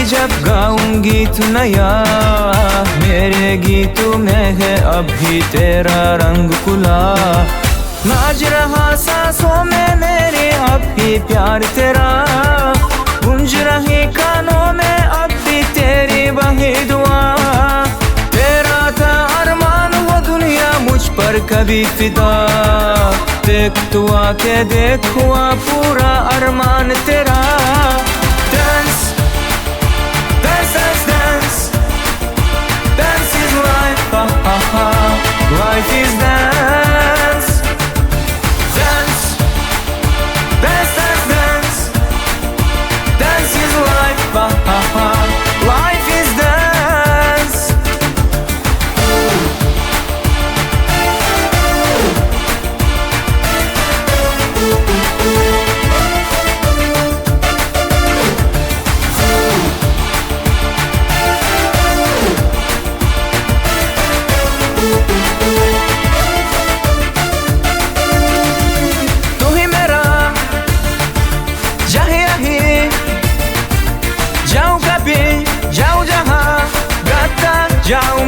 जब गाऊं गीत नया, मेरे गीतों में है अभी तेरा रंग खुला। नाच रहा सांसों में मेरे अब भी प्यार तेरा, गूंज रही कानों में अब भी तेरी वही दुआ। तेरा था अरमान वो दुनिया मुझ पर कभी फिदा, देख तू आके देख हुआ पूरा अरमान तेरा। Dance, dance, dance, dance, dance is life, ha ha ha, life is dance. Dance, dance, dance, dance, dance is life, ha ha ha, life is dance. तू ही मेरा चाहे आगे जाऊं कभी जाऊं जहां, गाता जाऊं